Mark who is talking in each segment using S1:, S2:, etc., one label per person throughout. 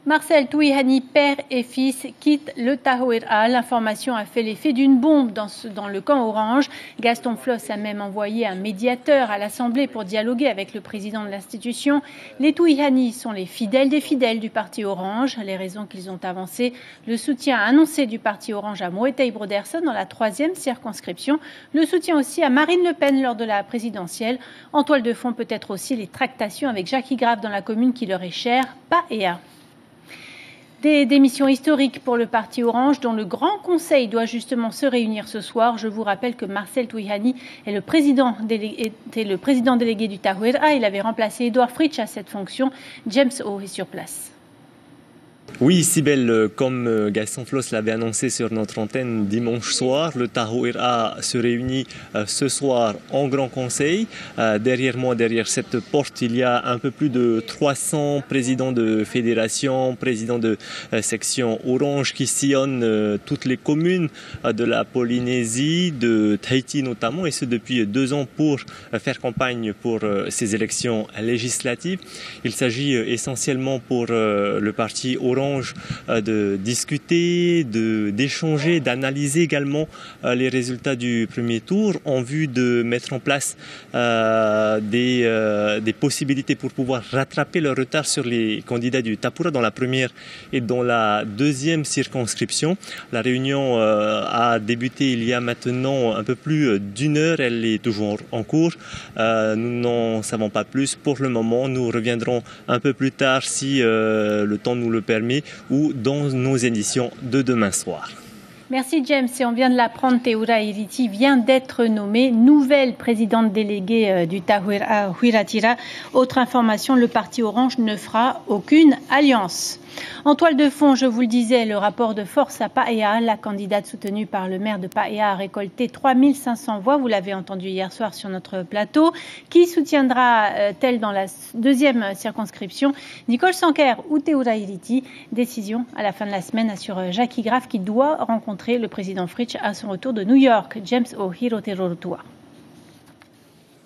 S1: Marcel Touihani, père et fils, quittent le Tahoe-Ra. L'information a fait l'effet d'une bombe dans le camp orange. Gaston Floss a même envoyé un médiateur à l'Assemblée pour dialoguer avec le président de l'institution. Les Touihani sont les fidèles des fidèles du parti orange. Les raisons qu'ils ont avancées, le soutien annoncé du parti orange à Moetai Brodersen dans la 3e circonscription, le soutien aussi à Marine Le Pen lors de la présidentielle. En toile de fond, peut-être aussi les tractations avec Jackie Grave dans la commune qui leur est chère, Paea. Des démissions historiques pour le parti orange dont le Grand Conseil doit justement se réunir ce soir. Je vous rappelle que Marcel Touihani était le président délégué du Tahoe-Ra. Il avait remplacé Edouard Fritsch à cette fonction. James O est sur place.
S2: Oui, Cybèle, comme Gaston Floss l'avait annoncé sur notre antenne dimanche soir, le Tahoe-Ra se réunit ce soir en Grand Conseil. Derrière moi, derrière cette porte, il y a un peu plus de 300 présidents de fédérations, présidents de sections orange qui sillonnent toutes les communes de la Polynésie, de Tahiti notamment, et ce depuis 2 ans pour faire campagne pour ces élections législatives. Il s'agit essentiellement pour le parti orange de discuter, d'échanger, d'analyser également les résultats du premier tour en vue de mettre en place des possibilités pour pouvoir rattraper le retard sur les candidats du Tapura dans la première et dans la 2e circonscription. La réunion a débuté il y a maintenant un peu plus d'1 heure, elle est toujours en cours. Nous n'en savons pas plus pour le moment. Nous reviendrons un peu plus tard si le temps nous le permet ou dans nos éditions de demain soir.
S1: Merci James. Et on vient de l'apprendre, Teura Iriti vient d'être nommée nouvelle présidente déléguée du Tahoe-Ra Huiratira. Autre information, le parti orange ne fera aucune alliance. En toile de fond, je vous le disais, le rapport de force à Paea. La candidate soutenue par le maire de Paea a récolté 3500 voix. Vous l'avez entendu hier soir sur notre plateau. Qui soutiendra-t-elle dans la 2e circonscription? Nicole Sanker ou Teura Iriti? Décision à la fin de la semaine, assure Jackie Grave qui doit rencontrer le président Fritsch à son retour de New York. James O. Hiroterotua.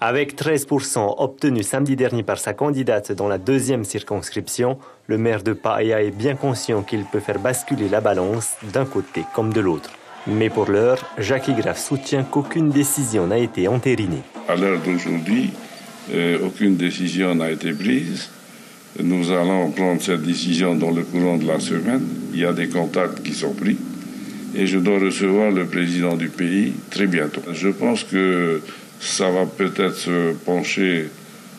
S2: Avec 13% obtenus samedi dernier par sa candidate dans la 2e circonscription, le maire de Paea est bien conscient qu'il peut faire basculer la balance d'un côté comme de l'autre. Mais pour l'heure, Jackie Grave soutient qu'aucune décision n'a été entérinée.
S3: À l'heure d'aujourd'hui, aucune décision n'a été prise. Nous allons prendre cette décision dans le courant de la semaine. Il y a des contacts qui sont pris. Et je dois recevoir le président du pays très bientôt. Je pense que ça va peut-être se pencher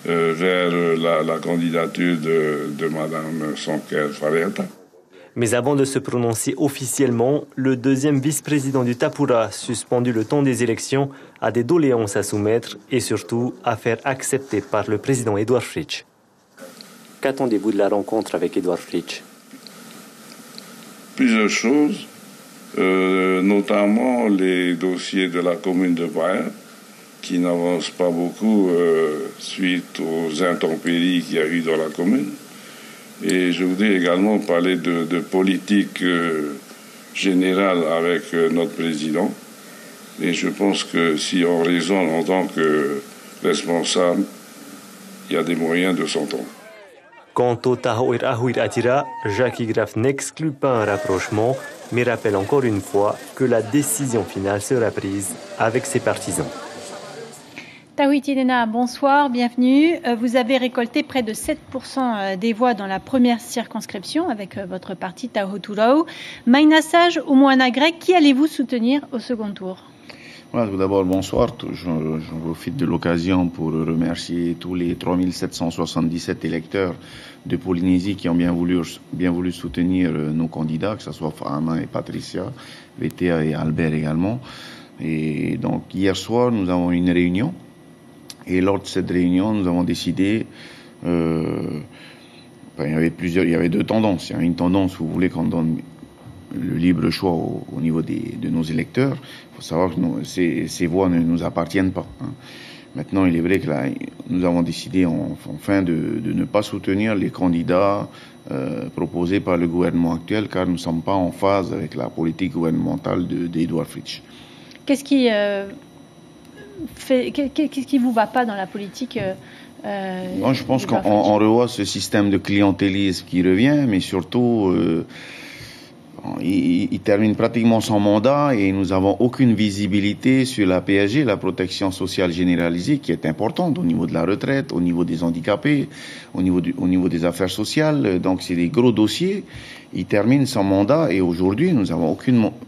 S3: vers la candidature de Mme Sanker Fariata.
S2: Mais avant de se prononcer officiellement, le 2e vice-président du Tapura, suspendu le temps des élections, a des doléances à soumettre et surtout à faire accepter par le président Edouard Fritsch. Qu'attendez-vous de la rencontre avec Edouard Fritsch?
S3: Plusieurs choses, notamment les dossiers de la commune de Paea, qui n'avance pas beaucoup suite aux intempéries qu'il y a eu dans la commune. Et je voudrais également parler de politique générale avec notre président. Et je pense que si on raisonne en tant que responsable, il y a des moyens de s'entendre.
S2: Quant au Tahoe-Ra Huiratira, Jackie Grave n'exclut pas un rapprochement, mais rappelle encore une fois que la décision finale sera prise avec ses partisans.
S1: Tawhiti Nena, bonsoir, bienvenue. Vous avez récolté près de 7% des voix dans la première circonscription avec votre parti Tahoe-Turau. Maïna Sage ou Moana Grec, qui allez-vous soutenir au second tour?
S4: Voilà, tout d'abord, bonsoir. Je profite de l'occasion pour remercier tous les 3777 électeurs de Polynésie qui ont bien voulu soutenir nos candidats, que ce soit Fahama et Patricia, VTA et Albert également. Et donc, hier soir, nous avons une réunion. Et lors de cette réunion, nous avons décidé, il y avait 2 tendances. Il y a une tendance, vous voulez qu'on donne le libre choix au niveau de nos électeurs. Il faut savoir que ces voix ne nous appartiennent pas. Maintenant, il est vrai que là, nous avons décidé enfin de ne pas soutenir les candidats proposés par le gouvernement actuel, car nous ne sommes pas en phase avec la politique gouvernementale d'Edouard Fritsch.
S1: Qu'est-ce qui vous va pas dans la politique
S4: Moi, je pense qu'on revoit ce système de clientélisme qui revient, mais surtout, il termine pratiquement son mandat et nous n'avons aucune visibilité sur la PSG, la protection sociale généralisée, qui est importante au niveau de la retraite, au niveau des handicapés, au niveau des affaires sociales. Donc, c'est des gros dossiers. Il termine son mandat et aujourd'hui, nous n'avons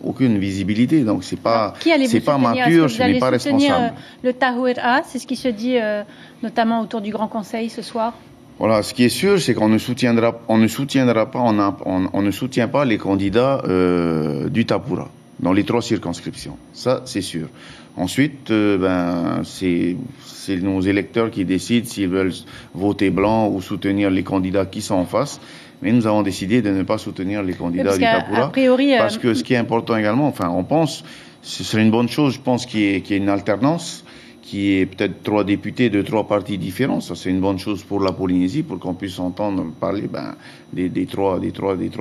S4: aucune visibilité. Donc, c'est pas mature, ce n'est pas responsable.
S1: Le Tahouira, c'est ce qui se dit notamment autour du Grand Conseil ce soir.
S4: Voilà, ce qui est sûr, c'est qu'on ne soutient pas les candidats du Tahouira dans les 3 circonscriptions. Ça, c'est sûr. Ensuite, c'est nos électeurs qui décident s'ils veulent voter blanc ou soutenir les candidats qui sont en face. Mais nous avons décidé de ne pas soutenir les candidats du Tahouira. Parce que ce qui est important également, on pense, ce serait une bonne chose, je pense qu'il y ait une alternance, qui est peut-être 3 députés de 3 partis différents. Ça, c'est une bonne chose pour la Polynésie, pour qu'on puisse entendre parler des trois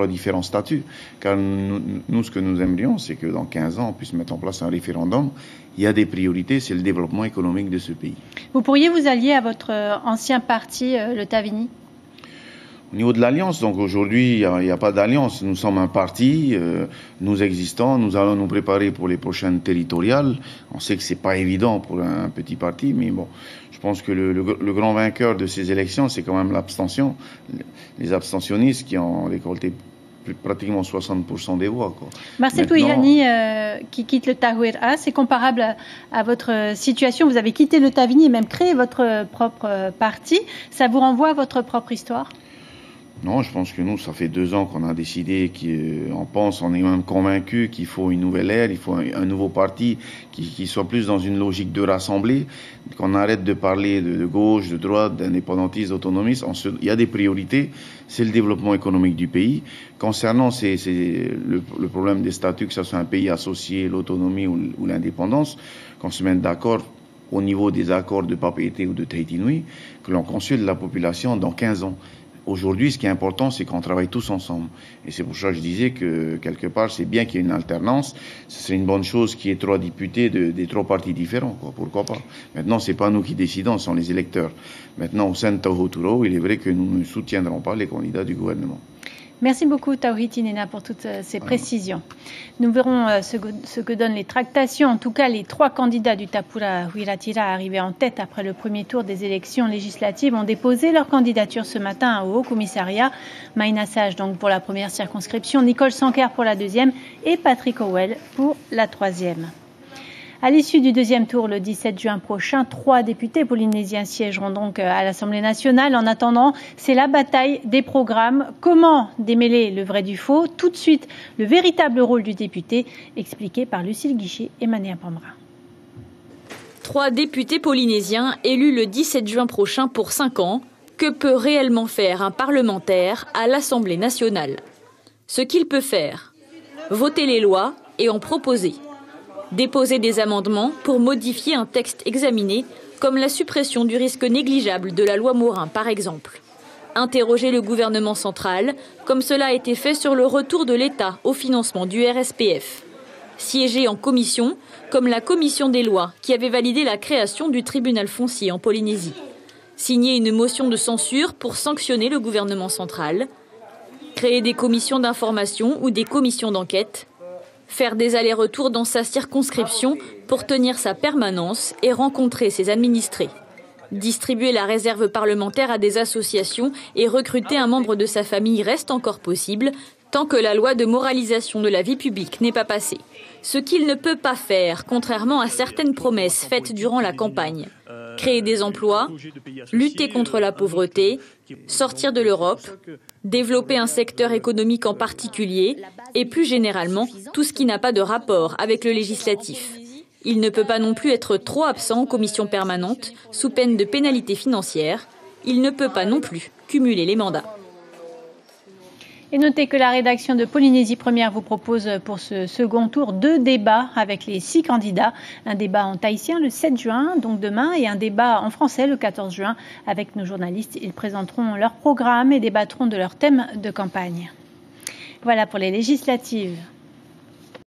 S4: différents statuts. Car nous, ce que nous aimerions, c'est que dans 15 ans, on puisse mettre en place un référendum. Il y a des priorités, c'est le développement économique de ce pays.
S1: Vous pourriez vous allier à votre ancien parti, le Tavini ?
S4: Au niveau de l'alliance, donc aujourd'hui, il n'y a pas d'alliance. Nous sommes un parti, nous existons, nous allons nous préparer pour les prochaines territoriales. On sait que c'est pas évident pour un petit parti, mais bon, je pense que le grand vainqueur de ces élections, c'est quand même l'abstention. Les abstentionnistes qui ont récolté pratiquement 60% des voix.
S1: Marcel Touihani, qui quitte le Tahouira, c'est comparable à votre situation. Vous avez quitté le Tavini et même créé votre propre parti. Ça vous renvoie à votre propre histoire ?
S4: Non, je pense que nous, ça fait 2 ans qu'on a décidé, on est même convaincu qu'il faut une nouvelle ère, il faut un nouveau parti qui soit plus dans une logique de rassembler, qu'on arrête de parler de gauche, de droite, d'indépendantistes, d'autonomistes. Il y a des priorités, c'est le développement économique du pays. Concernant le problème des statuts, que ce soit un pays associé, l'autonomie ou l'indépendance, qu'on se mette d'accord au niveau des accords de Papeete ou de Tahiti Nui, que l'on consulte la population dans 15 ans. Aujourd'hui, ce qui est important, c'est qu'on travaille tous ensemble. Et c'est pour ça que je disais que, quelque part, c'est bien qu'il y ait une alternance. Ce serait une bonne chose qu'il y ait 3 députés des 3 partis différents, pourquoi pas. Maintenant, c'est pas nous qui décidons, ce sont les électeurs. Maintenant, au sein de Tahouira, il est vrai que nous ne soutiendrons pas les candidats du gouvernement.
S1: Merci beaucoup, Tauhiti Tinena, pour toutes ces précisions. Nous verrons ce que donnent les tractations. En tout cas, les 3 candidats du Tahouira Huiratira arrivés en tête après le premier tour des élections législatives ont déposé leur candidature ce matin au Haut-Commissariat. Maïna Sage, donc, pour la première circonscription, Nicole Sanker pour la 2e et Patrick Howell pour la 3e. À l'issue du 2e tour, le 17 juin prochain, 3 députés polynésiens siégeront donc à l'Assemblée nationale. En attendant, c'est la bataille des programmes. Comment démêler le vrai du faux ? Tout de suite, le véritable rôle du député, expliqué par Lucille Guichet et Mania Pamra.
S5: 3 députés polynésiens élus le 17 juin prochain pour 5 ans. Que peut réellement faire un parlementaire à l'Assemblée nationale ? Ce qu'il peut faire, voter les lois et en proposer. Déposer des amendements pour modifier un texte examiné, comme la suppression du risque négligeable de la loi Morin par exemple. Interroger le gouvernement central, comme cela a été fait sur le retour de l'État au financement du RSPF. Siéger en commission, comme la commission des lois qui avait validé la création du tribunal foncier en Polynésie. Signer une motion de censure pour sanctionner le gouvernement central. Créer des commissions d'information ou des commissions d'enquête. Faire des allers-retours dans sa circonscription pour tenir sa permanence et rencontrer ses administrés. Distribuer la réserve parlementaire à des associations et recruter un membre de sa famille reste encore possible tant que la loi de moralisation de la vie publique n'est pas passée. Ce qu'il ne peut pas faire, contrairement à certaines promesses faites durant la campagne. Créer des emplois, lutter contre la pauvreté, sortir de l'Europe, développer un secteur économique en particulier et plus généralement tout ce qui n'a pas de rapport avec le législatif. Il ne peut pas non plus être trop absent en commission permanente sous peine de pénalité financière. Il ne peut pas non plus cumuler les mandats.
S1: Et notez que la rédaction de Polynésie Première vous propose pour ce second tour 2 débats avec les 6 candidats. Un débat en tahitien le 7 juin, donc demain, et un débat en français le 14 juin avec nos journalistes. Ils présenteront leur programme et débattront de leur thème de campagne. Voilà pour les législatives.